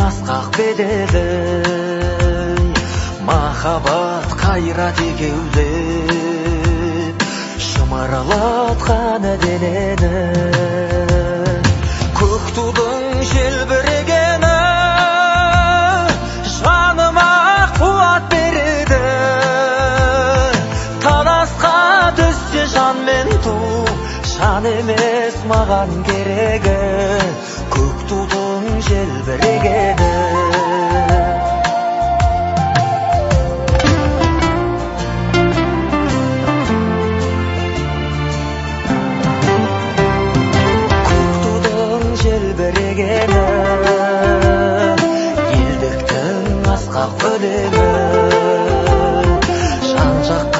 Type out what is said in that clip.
асқақ беделі, махаббат қайрат екеулеп шымырлатқан денені. Көк тудың желбірегені жаныма қуат береді. Таласқа түссе жан мен ту, жан емес маған керегі. Көк тудың желбірегені. Желбірегені, елдіктің асқақ өлеңі, жан жақ